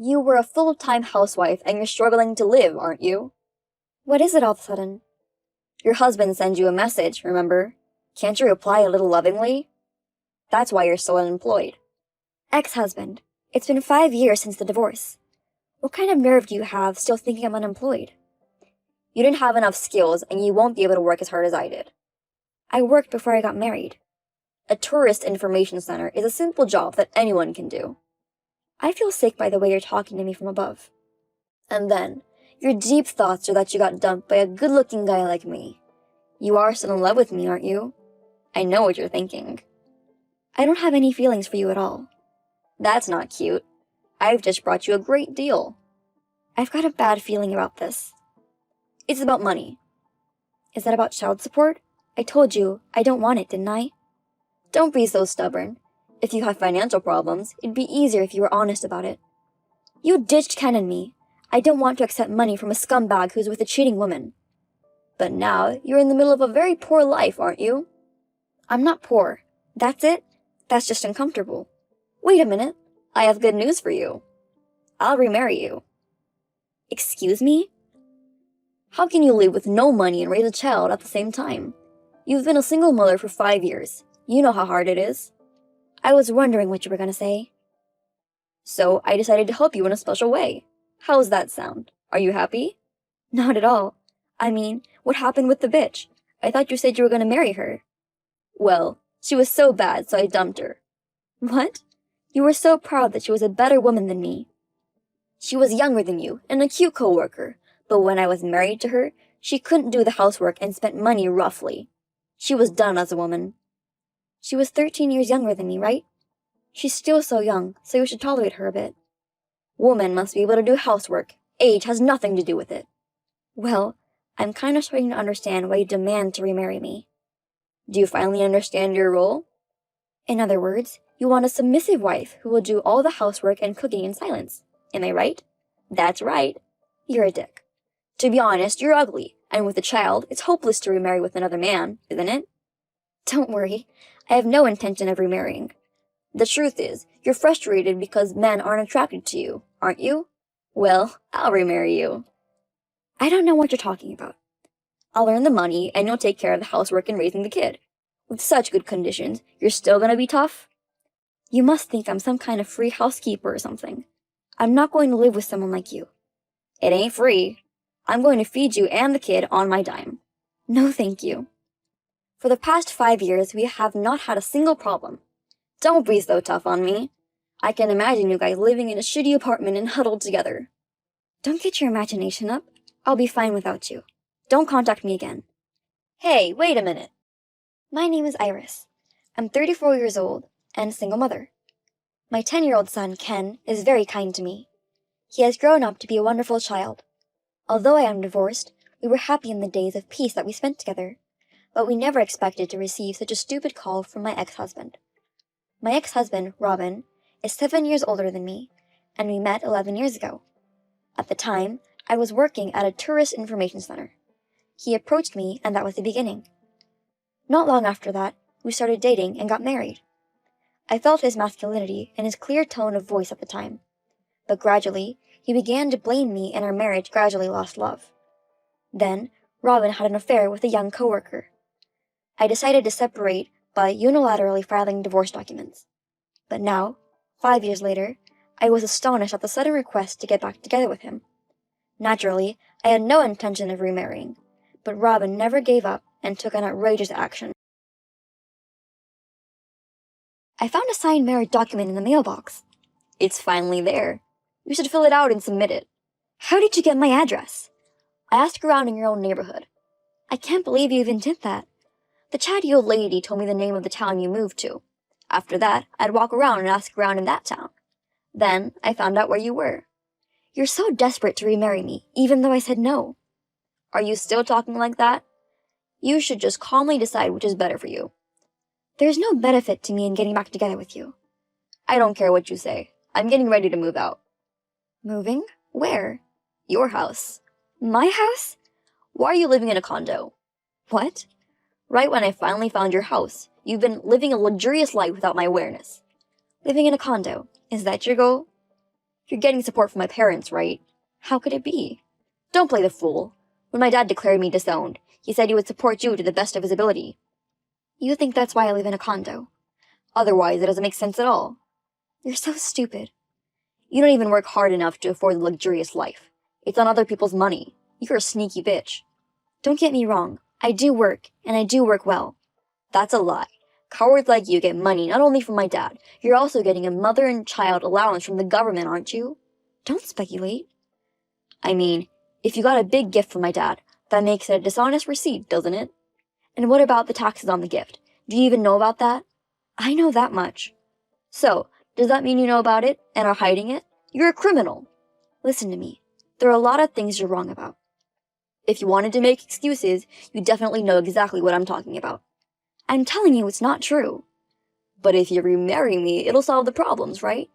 You were a full-time housewife and you're struggling to live, aren't you? What is it all of a sudden? Your husband sends you a message, remember? Can't you reply a little lovingly? That's why you're still unemployed. Ex-husband, it's been 5 years since the divorce. What kind of nerve do you have still thinking I'm unemployed? You didn't have enough skills and you won't be able to work as hard as I did. I worked before I got married. A tourist information center is a simple job that anyone can do. I feel sick by the way you're talking to me from above. And then, your deep thoughts are that you got dumped by a good-looking guy like me. You are still in love with me, aren't you? I know what you're thinking. I don't have any feelings for you at all. That's not cute. I've just brought you a great deal. I've got a bad feeling about this. It's about money. Is that about child support? I told you I don't want it, didn't I? Don't be so stubborn. If you have financial problems, it'd be easier if you were honest about it. You ditched Ken and me. I don't want to accept money from a scumbag who's with a cheating woman. But now, you're in the middle of a very poor life, aren't you? I'm not poor. That's it? That's just uncomfortable. Wait a minute. I have good news for you. I'll remarry you. Excuse me? How can you live with no money and raise a child at the same time? You've been a single mother for 5 years. You know how hard it is. I was wondering what you were going to say. So I decided to help you in a special way. How's that sound? Are you happy? Not at all. I mean, what happened with the bitch? I thought you said you were going to marry her. Well, she was so bad, so I dumped her. What? You were so proud that she was a better woman than me. She was younger than you and a cute co-worker, but when I was married to her, she couldn't do the housework and spent money roughly. She was done as a woman. She was 13 years younger than me, right? She's still so young, so you should tolerate her a bit. Women must be able to do housework. Age has nothing to do with it. Well, I'm kind of starting to understand why you demand to remarry me. Do you finally understand your role? In other words, you want a submissive wife who will do all the housework and cooking in silence. Am I right? That's right. You're a dick. To be honest, you're ugly, and with a child, it's hopeless to remarry with another man, isn't it? Don't worry. I have no intention of remarrying. The truth is, you're frustrated because men aren't attracted to you, aren't you? Well, I'll remarry you. I don't know what you're talking about. I'll earn the money, and you'll take care of the housework and raising the kid. With such good conditions, you're still gonna be tough? You must think I'm some kind of free housekeeper or something. I'm not going to live with someone like you. It ain't free. I'm going to feed you and the kid on my dime. No, thank you. For the past 5 years, we have not had a single problem. Don't be so tough on me. I can imagine you guys living in a shitty apartment and huddled together. Don't get your imagination up. I'll be fine without you. Don't contact me again. Hey, wait a minute. My name is Iris. I'm 34 years old and a single mother. My 10-year-old son, Ken, is very kind to me. He has grown up to be a wonderful child. Although I am divorced, we were happy in the days of peace that we spent together. But we never expected to receive such a stupid call from my ex-husband. My ex-husband, Robin, is 7 years older than me, and we met 11 years ago. At the time, I was working at a tourist information center. He approached me, and that was the beginning. Not long after that, we started dating and got married. I felt his masculinity and his clear tone of voice at the time. But gradually, he began to blame me, and our marriage gradually lost love. Then, Robin had an affair with a young coworker. I decided to separate by unilaterally filing divorce documents. But now, 5 years later, I was astonished at the sudden request to get back together with him. Naturally, I had no intention of remarrying, but Robin never gave up and took an outrageous action. I found a signed marriage document in the mailbox. It's finally there. You should fill it out and submit it. How did you get my address? I asked around in your own neighborhood. I can't believe you even did that. The chatty old lady told me the name of the town you moved to. After that, I'd walk around and ask around in that town. Then, I found out where you were. You're so desperate to remarry me, even though I said no. Are you still talking like that? You should just calmly decide which is better for you. There's no benefit to me in getting back together with you. I don't care what you say. I'm getting ready to move out. Moving? Where? Your house. My house? Why are you living in a condo? What? Right when I finally found your house, you've been living a luxurious life without my awareness. Living in a condo, is that your goal? You're getting support from my parents, right? How could it be? Don't play the fool. When my dad declared me disowned, he said he would support you to the best of his ability. You think that's why I live in a condo. Otherwise, it doesn't make sense at all. You're so stupid. You don't even work hard enough to afford the luxurious life. It's on other people's money. You're a sneaky bitch. Don't get me wrong. I do work, and I do work well. That's a lie. Cowards like you get money not only from my dad, you're also getting a mother and child allowance from the government, aren't you? Don't speculate. I mean, if you got a big gift from my dad, that makes it a dishonest receipt, doesn't it? And what about the taxes on the gift? Do you even know about that? I know that much. So, does that mean you know about it and are hiding it? You're a criminal. Listen to me. There are a lot of things you're wrong about. If you wanted to make excuses, you definitely know exactly what I'm talking about. I'm telling you it's not true. But if you remarry me, it'll solve the problems, right?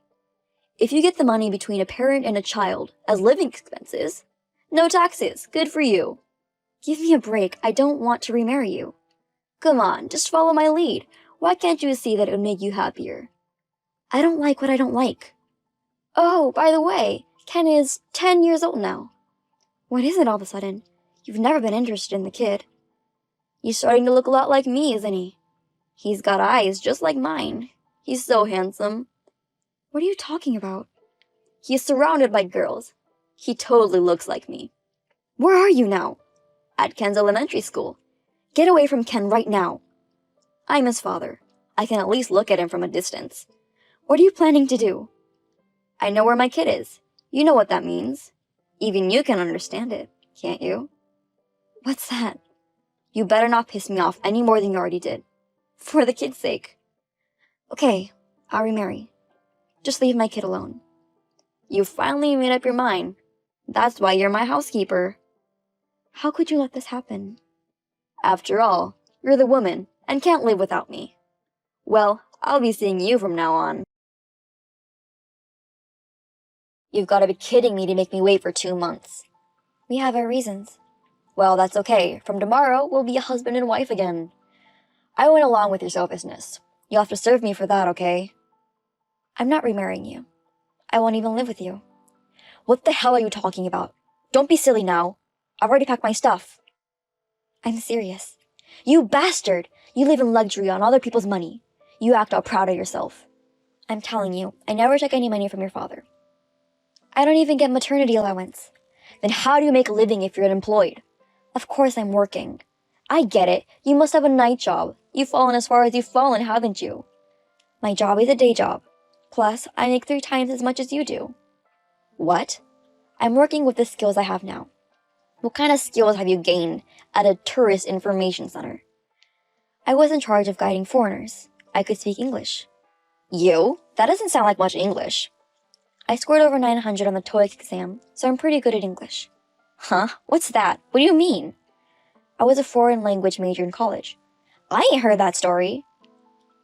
If you get the money between a parent and a child as living expenses, no taxes, good for you. Give me a break, I don't want to remarry you. Come on, just follow my lead. Why can't you see that it would make you happier? I don't like what I don't like. Oh, by the way, Ken is 10 years old now. What is it all of a sudden? You've never been interested in the kid. He's starting to look a lot like me, isn't he? He's got eyes just like mine. He's so handsome. What are you talking about? He's surrounded by girls. He totally looks like me. Where are you now? At Ken's elementary school. Get away from Ken right now. I'm his father. I can at least look at him from a distance. What are you planning to do? I know where my kid is. You know what that means. Even you can understand it, can't you? What's that? You better not piss me off any more than you already did. For the kid's sake. Okay, I'll remarry. Just leave my kid alone. You finally made up your mind. That's why you're my housekeeper. How could you let this happen? After all, you're the woman and can't live without me. Well, I'll be seeing you from now on. You've got to be kidding me to make me wait for 2 months. We have our reasons. Well, that's okay. From tomorrow, we'll be a husband and wife again. I went along with your selfishness. You'll have to serve me for that, okay? I'm not remarrying you. I won't even live with you. What the hell are you talking about? Don't be silly now. I've already packed my stuff. I'm serious. You bastard! You live in luxury on other people's money. You act all proud of yourself. I'm telling you, I never took any money from your father. I don't even get maternity allowance. Then how do you make a living if you're unemployed? Of course I'm working. I get it. You must have a night job. You've fallen as far as you've fallen, haven't you? My job is a day job. Plus, I make 3 times as much as you do. What? I'm working with the skills I have now. What kind of skills have you gained at a tourist information center? I was in charge of guiding foreigners. I could speak English. You? That doesn't sound like much English. I scored over 900 on the TOEIC exam, so I'm pretty good at English. Huh? What's that? What do you mean? I was a foreign language major in college. I ain't heard that story.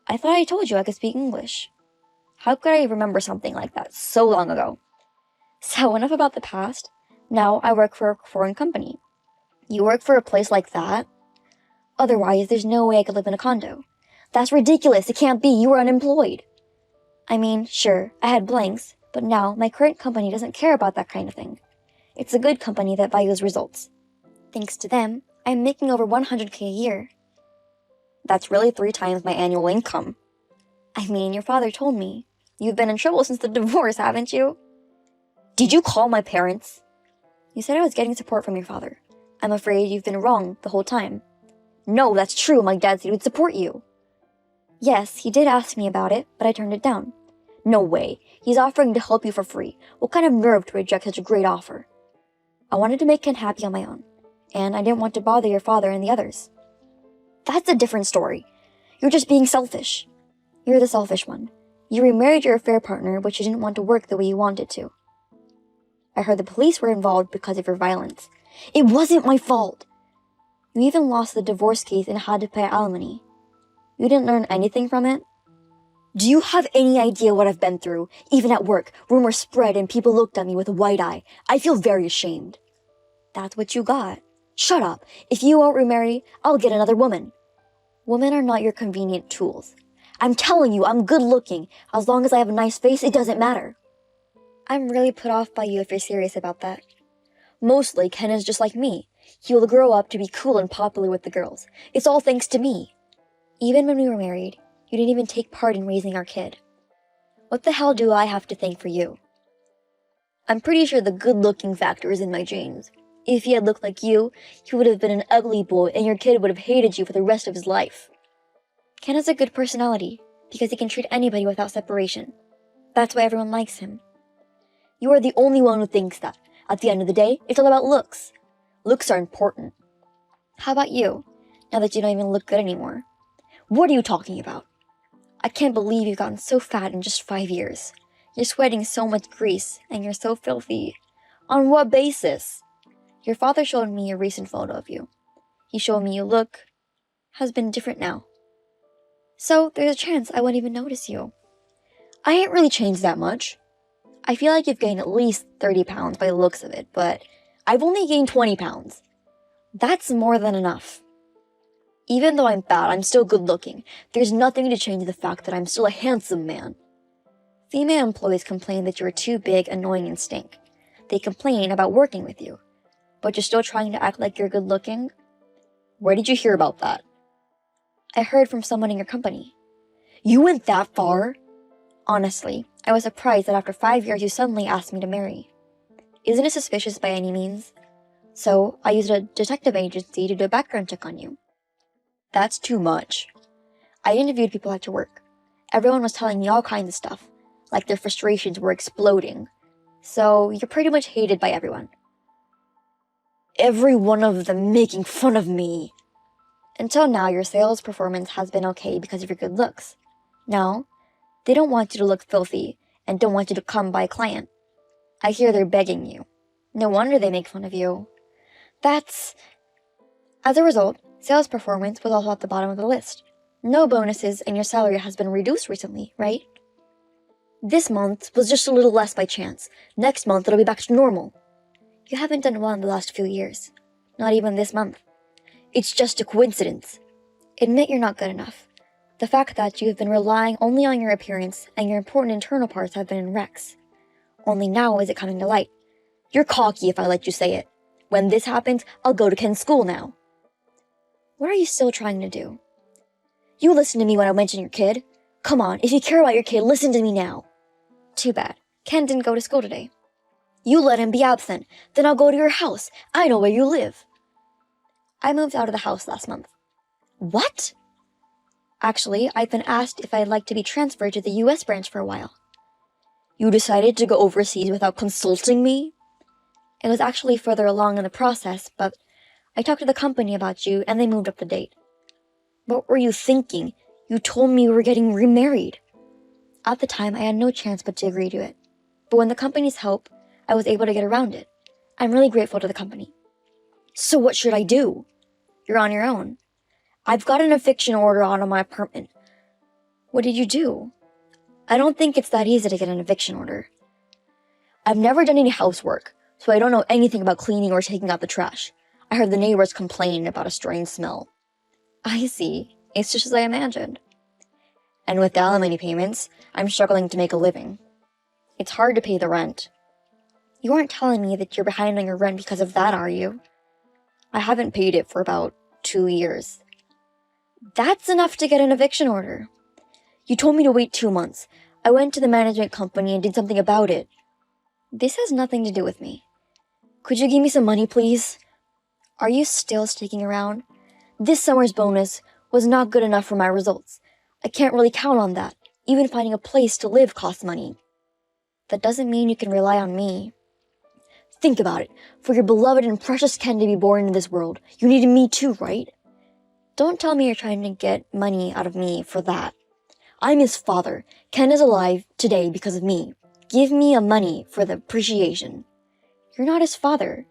I thought I told you I could speak English. How could I remember something like that so long ago? So enough about the past. Now I work for a foreign company. You work for a place like that? Otherwise, there's no way I could live in a condo. That's ridiculous. It can't be. You were unemployed. I mean, sure, I had blanks, but now my current company doesn't care about that kind of thing. It's a good company that values results. Thanks to them, I'm making over 100K a year. That's really 3 times my annual income. I mean, your father told me. You've been in trouble since the divorce, haven't you? Did you call my parents? You said I was getting support from your father. I'm afraid you've been wrong the whole time. No, that's true. My dad said he would support you. Yes, he did ask me about it, but I turned it down. No way. He's offering to help you for free. What kind of nerve to reject such a great offer? I wanted to make Ken happy on my own, and I didn't want to bother your father and the others. That's a different story. You're just being selfish. You're the selfish one. You remarried your affair partner, but you didn't want to work the way you wanted to. I heard the police were involved because of your violence. It wasn't my fault. You even lost the divorce case and had to pay alimony. You didn't learn anything from it? Do you have any idea what I've been through? Even at work, rumors spread and people looked at me with a wide eye. I feel very ashamed. That's what you got. Shut up. If you won't remarry, I'll get another woman. Women are not your convenient tools. I'm telling you, I'm good looking. As long as I have a nice face, it doesn't matter. I'm really put off by you if you're serious about that. Mostly, Ken is just like me. He will grow up to be cool and popular with the girls. It's all thanks to me. Even when we were married, you didn't even take part in raising our kid. What the hell do I have to thank for you? I'm pretty sure the good-looking factor is in my genes. If he had looked like you, he would have been an ugly boy and your kid would have hated you for the rest of his life. Ken has a good personality because he can treat anybody without separation. That's why everyone likes him. You are the only one who thinks that. At the end of the day, it's all about looks. Looks are important. How about you, now that you don't even look good anymore? What are you talking about? I can't believe you've gotten so fat in just 5 years. You're sweating so much grease, and you're so filthy. On what basis? Your father showed me a recent photo of you. He showed me you look has been different now. So there's a chance I won't even notice you. I ain't really changed that much. I feel like you've gained at least 30 pounds by the looks of it, but I've only gained 20 pounds. That's more than enough. Even though I'm fat, I'm still good looking. There's nothing to change the fact that I'm still a handsome man. Female employees complain that you're too big, annoying, and stink. They complain about working with you. But you're still trying to act like you're good looking? Where did you hear about that? I heard from someone in your company. You went that far? Honestly, I was surprised that after 5 years you suddenly asked me to marry. Isn't it suspicious by any means? So, I used a detective agency to do a background check on you. That's too much. I interviewed people at your work. Everyone was telling me all kinds of stuff, like their frustrations were exploding. So, you're pretty much hated by everyone. Every one of them making fun of me. Until now, your sales performance has been okay because of your good looks. Now, they don't want you to look filthy and don't want you to come by a client. I hear they're begging you. No wonder they make fun of you. As a result, sales performance was also at the bottom of the list. No bonuses and your salary has been reduced recently, right? This month was just a little less by chance. Next month it'll be back to normal. You haven't done well in the last few years. Not even this month. It's just a coincidence. Admit you're not good enough. The fact that you've been relying only on your appearance and your important internal parts have been in wrecks. Only now is it coming to light. You're cocky if I let you say it. When this happens, I'll go to Ken's school now. What are you still trying to do? You listened to me when I mentioned your kid. Come on, if you care about your kid, listen to me now. Too bad. Ken didn't go to school today. You let him be absent. Then I'll go to your house. I know where you live. I moved out of the house last month. What? Actually, I've been asked if I'd like to be transferred to the US branch for a while. You decided to go overseas without consulting me? It was actually further along in the process, but I talked to the company about you and they moved up the date. What were you thinking? You told me we were getting remarried. At the time, I had no chance but to agree to it. But with the company's help, I was able to get around it. I'm really grateful to the company. So what should I do? You're on your own. I've got an eviction order out on my apartment. What did you do? I don't think it's that easy to get an eviction order. I've never done any housework, so I don't know anything about cleaning or taking out the trash. I heard the neighbors complain about a strange smell. I see. It's just as I imagined. And with the alimony payments, I'm struggling to make a living. It's hard to pay the rent. You aren't telling me that you're behind on your rent because of that, are you? I haven't paid it for about 2 years. That's enough to get an eviction order. You told me to wait 2 months. I went to the management company and did something about it. This has nothing to do with me. Could you give me some money, please? Are you still sticking around? This summer's bonus was not good enough for my results. I can't really count on that. Even finding a place to live costs money. That doesn't mean you can rely on me. Think about it. For your beloved and precious Ken to be born into this world, you needed me too, right? Don't tell me you're trying to get money out of me for that. I'm his father. Ken is alive today because of me. Give me a money for the appreciation. You're not his father.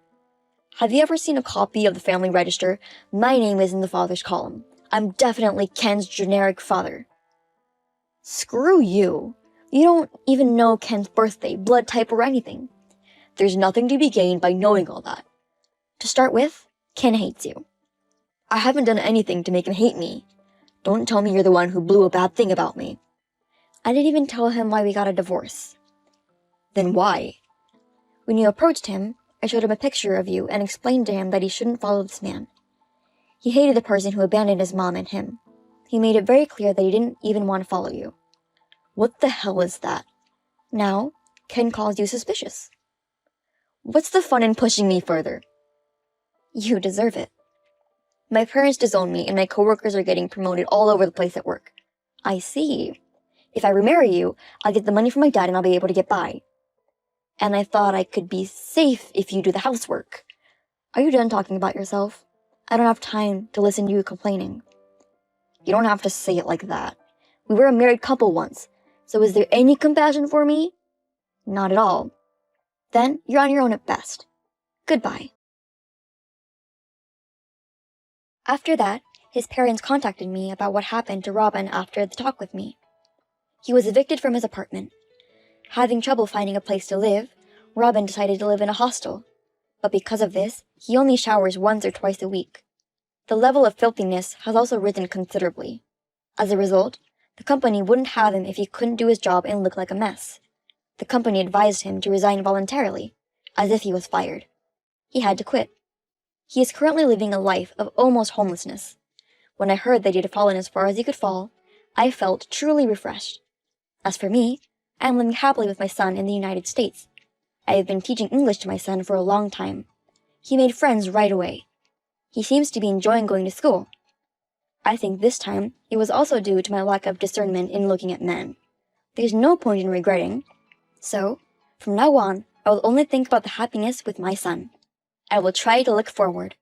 Have you ever seen a copy of the family register? My name is in the father's column. I'm definitely Ken's generic father. Screw you. You don't even know Ken's birthday, blood type, or anything. There's nothing to be gained by knowing all that. To start with, Ken hates you. I haven't done anything to make him hate me. Don't tell me you're the one who blew a bad thing about me. I didn't even tell him why we got a divorce. Then why? When you approached him, I showed him a picture of you and explained to him that he shouldn't follow this man. He hated the person who abandoned his mom and him. He made it very clear that he didn't even want to follow you. What the hell is that? Now, Ken calls you suspicious. What's the fun in pushing me further? You deserve it. My parents disown me and my coworkers are getting promoted all over the place at work. I see. If I remarry you, I'll get the money from my dad and I'll be able to get by. And I thought I could be safe if you do the housework. Are you done talking about yourself? I don't have time to listen to you complaining. You don't have to say it like that. We were a married couple once, so is there any compassion for me? Not at all. Then you're on your own at best. Goodbye. After that, his parents contacted me about what happened to Robin after the talk with me. He was evicted from his apartment. Having trouble finding a place to live, Robin decided to live in a hostel. But because of this, he only showers once or twice a week. The level of filthiness has also risen considerably. As a result, the company wouldn't have him if he couldn't do his job and look like a mess. The company advised him to resign voluntarily, as if he was fired. He had to quit. He is currently living a life of almost homelessness. When I heard that he had fallen as far as he could fall, I felt truly refreshed. As for me, I am living happily with my son in the United States. I have been teaching English to my son for a long time. He made friends right away. He seems to be enjoying going to school. I think this time it was also due to my lack of discernment in looking at men. There's no point in regretting. So, from now on, I will only think about the happiness with my son. I will try to look forward.